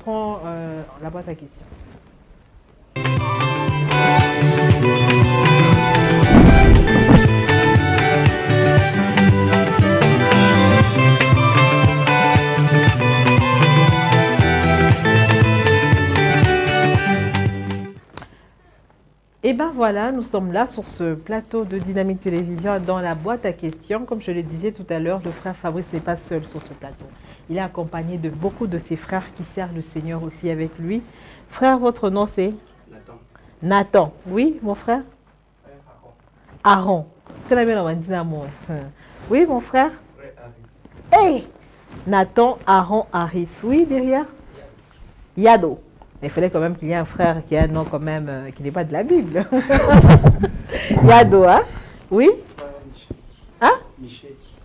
Et ben voilà, nous sommes là sur ce plateau de Dynamique Télévision dans la boîte à questions. Comme je le disais tout à l'heure, le frère Fabrice n'est pas seul sur ce plateau. Il est accompagné de beaucoup de ses frères qui servent le Seigneur aussi avec lui. Frère, votre nom c'est Nathan. Nathan, oui, mon frère? Aaron. Oui, mon frère? Hey! Nathan, Aaron, Harris. Oui, derrière? Yado. Mais il fallait quand même qu'il y ait un frère qui a un nom quand même qui n'est pas de la Bible. Yado, hein? Oui? Hein?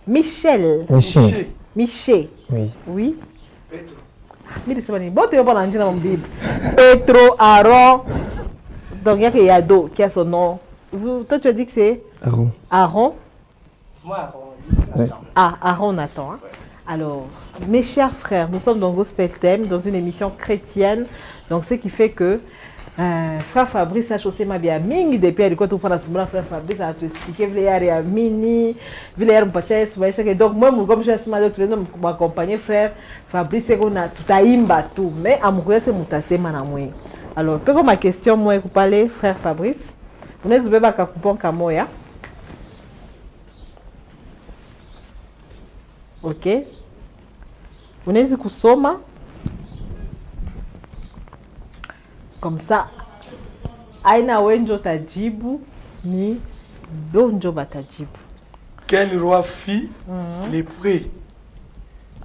Michel. Michel. Oui. Oui? Petro, Aaron. Donc il y a que Yado qui a son nom. Toi tu as dit que c'est Aaron. Aaron? Moi Aaron. Ah, Aaron Nathan. Hein? Alors, mes chers frères, nous sommes dans Gospel Thème, dans une émission chrétienne. Donc, ce qui fait que frère Fabrice a chaussé ma bien mingi depuis à l'école tout pendant ce moment frère Fabrice a tout expliqué vle à mini vle à mpaches donc moi comme je suis malade tous les hommes m'accompagner frère Fabrice c'est qu'on a tout à imba tout mais à mourir c'est mutassé manamwe. Alors peut ma question moi vous parler frère Fabrice vous n'êtes pas qu'à coupon kamoya. OK, vous n'êtes pas kusoma comme ça aina wenjo tajibu ni donjo batajibu. Quel roi fit les prés?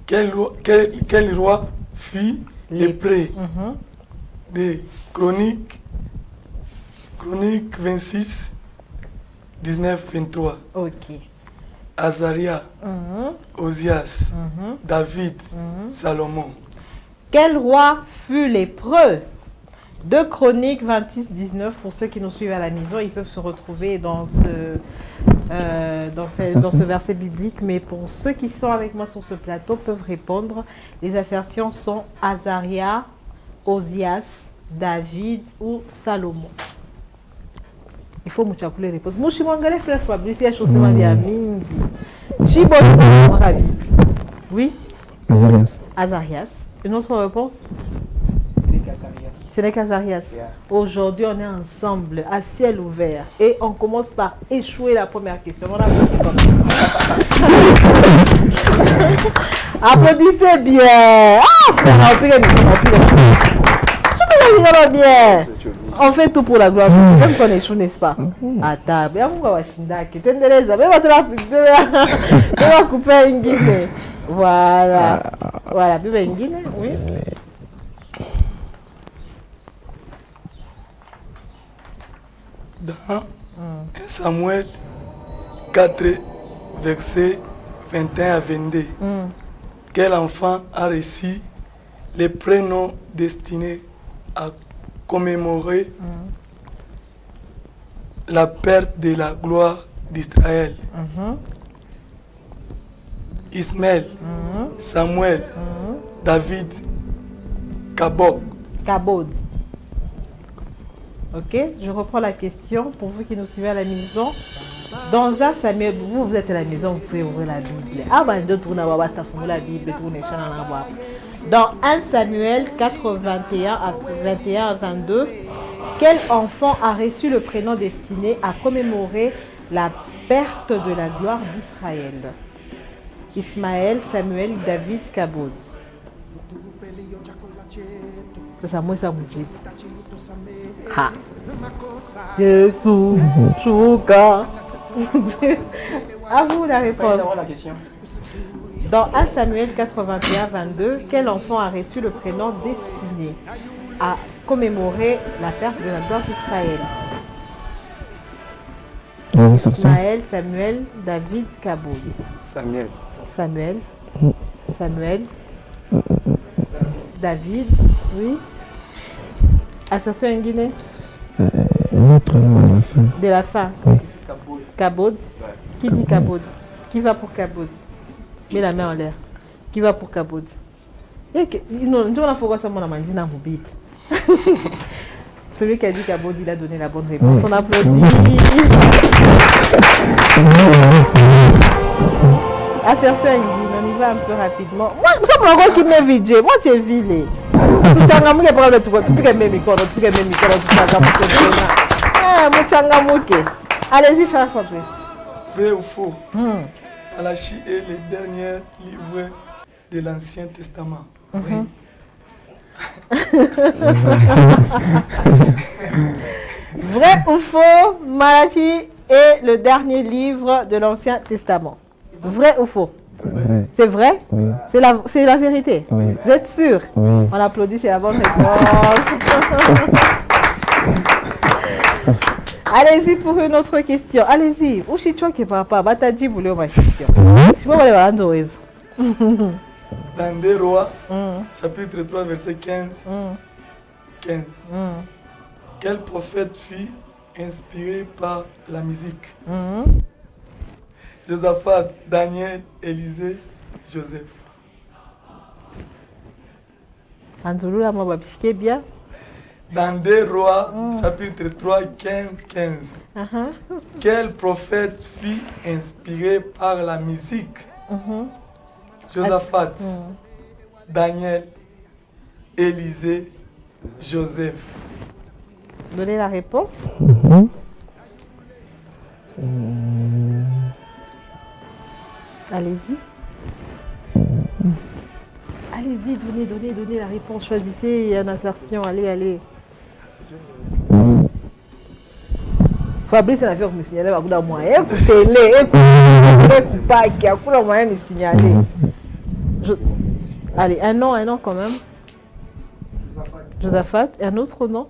Quel roi fit les prés? Des chroniques Chronique 26, 19, 23. Ok. Azaria, Osias, David, Salomon. Quel roi fut lépreux? 2 Chroniques 26, 19. Pour ceux qui nous suivent à la maison, ils peuvent se retrouver dans ce verset biblique. Mais pour ceux qui sont avec moi sur ce plateau, peuvent répondre. Les assertions sont Azaria, Osias, David ou Salomon. Il faut que les réponses. Mouchimangale frère Fabrice, il y a chose bien mingi. Chibo, oui. Azarias. Azarias. Une autre réponse? Ce n'est qu'Azarias. Yeah. Aujourd'hui, on est ensemble, à ciel ouvert. Et on commence par échouer la première question. On a applaudissez bien. Ah, frère, bien. On fait tout pour la gloire. Même qu'on échoue, n'est-ce pas? À table. Voilà. Voilà. Oui. Dans 1 Samuel 4, versets 21 à 22, quel enfant a reçu les prénoms destinés à commémorer la perte de la gloire d'Israël? Ismaël, Samuel, David, Kabod. Ok, je reprends la question pour vous qui nous suivez à la maison. Dans 1 Samuel, vous êtes à la maison, vous pouvez ouvrir la Bible. La Bible. Dans 1 Samuel 4, 21 à 22, quel enfant a reçu le prénom destiné à commémorer la perte de la gloire d'Israël? Ismaël, Samuel, David, Kabod. C'est moi ça vous dit. Ha. Jésus, Chouka. À vous la réponse. Dans 1 Samuel 81, 22, quel enfant a reçu le prénom destiné à commémorer la perte de la gloire d'Israël? Ismaël, Samuel, David, Kabod. Samuel. David, oui. Ascension en Guinée. L'autre nom à la fin. De la fin. Oui. Kabod. Qui dit Kabod? Qui va pour Kabod? Mets la main en l'air. Qui va pour Kabod? Non, on a fait ça, mon amant, dans mon Bible. Celui qui a dit Kabod, il a donné la bonne réponse. On applaudit. Ascension en Guinée, on y va un peu rapidement. Moi, ça pour le qui m'est vidé. Moi, j'ai vilé. Allez-y, frère Fabrice. Vrai ou faux? Malachi est le dernier livre de l'Ancien Testament. Oui. Vrai ou faux? Malachi est le dernier livre de l'Ancien Testament. Vrai ou faux? Ouais. C'est vrai? Oui. C'est la vérité? Oui. Vous êtes sûr? Oui. On applaudit, c'est la bonne réponse. Allez-y pour une autre question. Allez-y. Ushichwa qui papa, Bataji voulait ma question. Je vais aller voir Dans 2 Rois, chapitre 3, verset 15. 15. Quel prophète fut inspiré par la musique? Josaphat, Daniel, Élisée, Joseph. Bien. Dans 2 Rois, chapitre 3, 15, 15. Quel prophète fut inspiré par la musique? Josaphat, Daniel, Élisée, Joseph. Donnez la réponse. Allez-y. Allez-y, donnez la réponse. Choisissez, il y a une assertion. Allez. Fabrice n'a fait me signaler à coup d'un moyen. Écoutez-les. Pas qu'il y a un moyen de signaler. Allez, un nom quand même. Josaphat. Et un autre nom?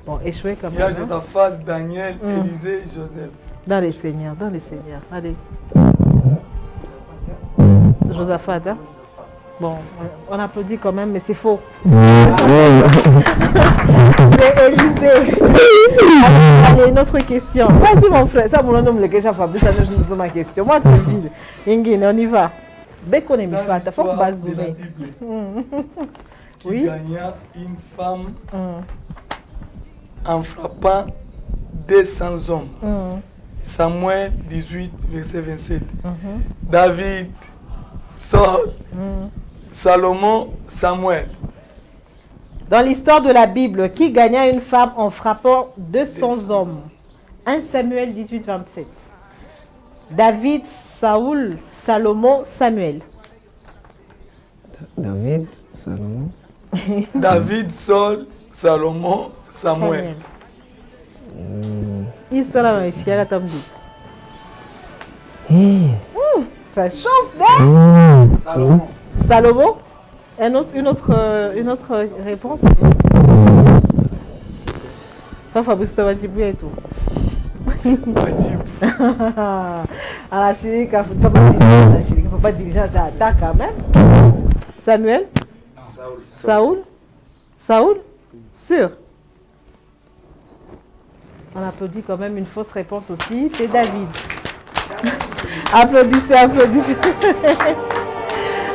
Bon, échoué quand même. Il y a hein. Josaphat, Daniel, Élisée, Joseph. Dans les seigneurs, dans les seigneurs. Allez. Josaphat, hein? Bon, on applaudit quand même, mais c'est faux. C'est Élisée. Allez, une autre question. Vas-y mon frère, ça mon nom le que j'ai Fabrice, ça je nous ma question. Moi tu dis, Ingine, on y va. Beko ne mi fa, ça faut bazouler. Qui gagna une femme en frappant 200 hommes. Samuel 18, verset 27. David, Saul, Salomon, Samuel. Dans l'histoire de la Bible, qui gagna une femme en frappant 200 hommes? 1 Samuel 18, 27. David, Saoul, Salomon, Samuel. David, Salomon. David, Saul, Salomon, Samuel. Histoire dans les chiens, ça chauffe, hein? Salomon. Salomon? Une autre réponse? Ça, Fabrice, tu vas dire et tout. À la Chine, il ne faut pas diriger à l'attaque quand même. Samuel? Saoul? Saoul? Sûr? On applaudit quand même une fausse réponse aussi, c'est David. Applaudissez, applaudissez.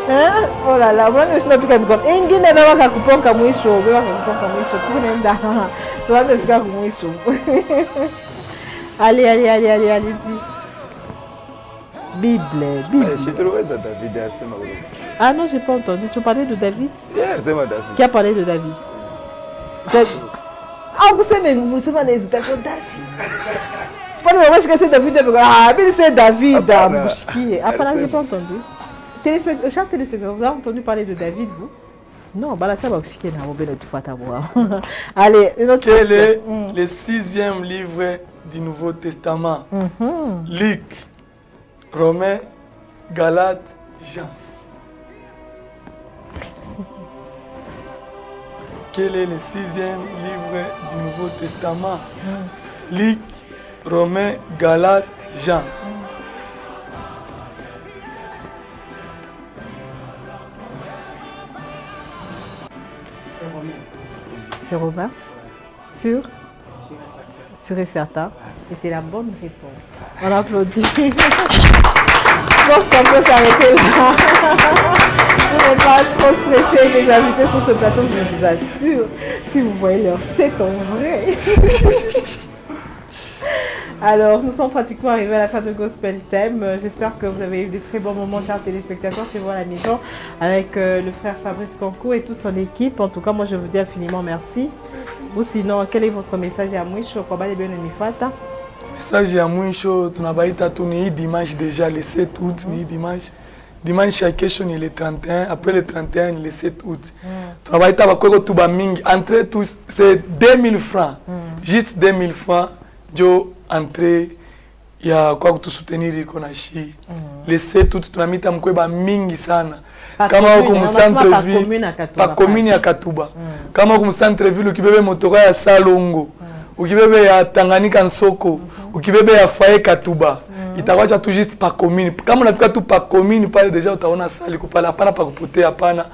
Hein? Oh là là, moi je ne sais plus comme ça. Ingine n'a pas qu'à couper comme un chaud. Allez, allez, allez, allez, allez. Bible, Bible. Je trouvais ça David assez malheureux. Ah non, j'ai pas entendu. Tu parlais de David? C'est moi David. Qui a parlé de David? Ah, vous savez l'hésitation de David. C'est pas le moment que c'est David. Ah, mais c'est David. Après là, j'ai pas entendu. Cher téléspectateur, vous avez entendu parler de David, vous? Non, bah là, ça va chier dans vos fois à voir. Allez, une autre question. Quel est le 6e livre du Nouveau Testament? Luc, Romains, Galates, Jean. Quel est le 6e livre du Nouveau Testament? Luc, Romains, Galates, Jean. C'est Romain? Sûr? Sûr et certain. Et c'est la bonne réponse. On applaudit. Je pense qu'on peut s'arrêter là. Vous n'êtes pas trop stressés, les invités sur ce plateau, je vous assure. Si vous voyez leur tête en vrai. Alors, nous sommes pratiquement arrivés à la fin de Gospel Thème. J'espère que vous avez eu de très bons moments, chers téléspectateurs, chez vous à la maison, avec le frère Fabrice Kankou et toute son équipe. En tout cas, moi, je vous dis infiniment merci. Ou sinon, quel est votre message à Mouicho? Message à Mouicho, tu n'as pas été dimanche déjà, le 7 août, dimanche. Dimanche, à question, il est 31. Après le 31, le 7 août. Tu n'as pas été entre tous, c'est 2000 francs. Juste 2000 francs. Joe entrée, il y a quoi que tu soutenir Konashi. Les 7 août, tu as mis ta mkweba mingi sana. Kama wako mu centre-ville, pa commune ya Katuba. Kama wako mu centre-ville, ukibebe motoka ya Salongo, ukibebe ya Tanganyika Nsoko, ukibebe ya Faye Katuba. Itawacha tu juste pa commune. Kama unafika tu pa commune pale deja utaona sali kupala hapana pa kupotea hapana.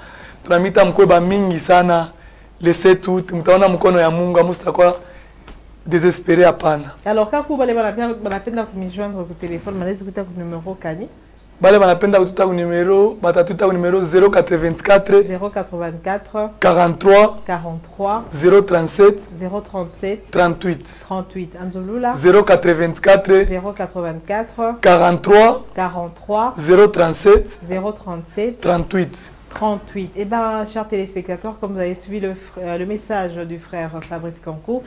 Tunamita mkweba mingi sana. Les 7 août, mtaona mkono ya Mungu amustakuwa désespéré à panne. Alors, quand vous allez me joindre au téléphone, vous allez écouter le numéro Kani. Bale banapenda kututa numéro, batatuta numéro 084 43 037 38 Anzulula 084 43 037 38. Eh bien, chers téléspectateurs, comme vous avez suivi le message du frère Fabrice Kankou,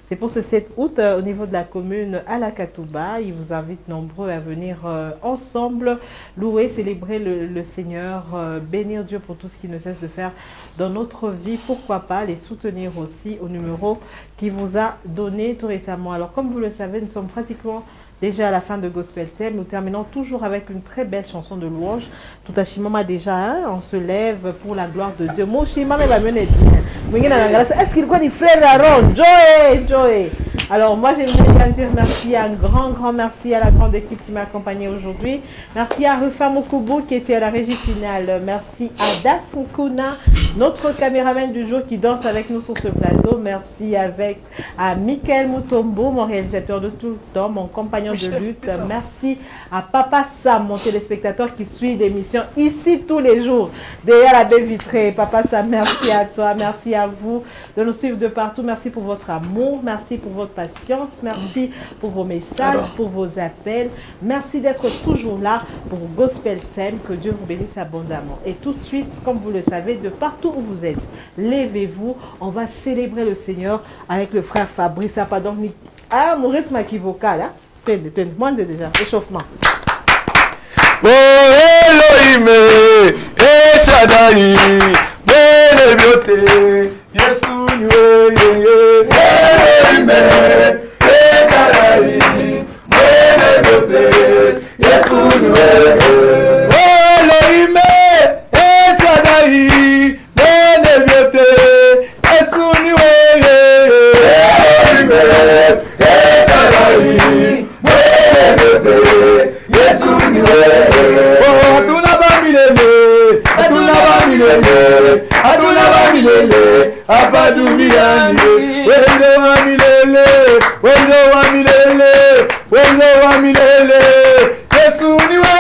c'est pour ce 7 août au niveau de la commune à la Katouba. Il vous invite nombreux à venir ensemble louer, célébrer le Seigneur, bénir Dieu pour tout ce qu'il ne cesse de faire dans notre vie. Pourquoi pas les soutenir aussi au numéro qu'il vous a donné tout récemment. Alors comme vous le savez, nous sommes pratiquement déjà à la fin de Gospel Thème. Nous terminons toujours avec une très belle chanson de louange. Tout à Chimama déjà, hein, on se lève pour la gloire de Dieu. Mon Chimama va mener. Est-ce qu'il connaît frère Aaron? Joey. Alors moi j'aimerais bien dire merci, un grand merci à la grande équipe qui m'a accompagné aujourd'hui. Merci à Rufa Mokubu qui était à la régie finale. Merci à Das Nkuna, notre caméraman du jour qui danse avec nous sur ce plateau. Merci à Michael Mutombo, mon réalisateur de tout le temps, mon compagnon de lutte. Merci à Papa Sam, mon téléspectateur qui suit l'émission ici tous les jours, derrière la baie vitrée. Papa Sam, merci à toi, merci à vous de nous suivre de partout. Merci pour votre amour, merci pour votre patience, merci pour vos messages, pour vos appels. Merci d'être toujours là pour Gospel Thème. Que Dieu vous bénisse abondamment. Et tout de suite, comme vous le savez, de partout où vous êtes, levez-vous. On va célébrer le Seigneur avec le frère Fabrice Apadorni. Ah, mon rythme vocal, hein? Moi déjà, échauffement. Oh Elohim, El Shaddai, Bene Biote, Yesu Niwe, Elohim, El Shaddai, Bene Biote, Yesu Niwe, Elohim, El Shaddai, Bene Biote, Yesu Niwe, Elohim, El Shaddai, Bene Biote, Yesu Niwe. Aduna Bamilele, Abadumiani, Wendo wa milele, Yesu niwe, Yesu niwe,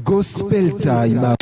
Gospel Time.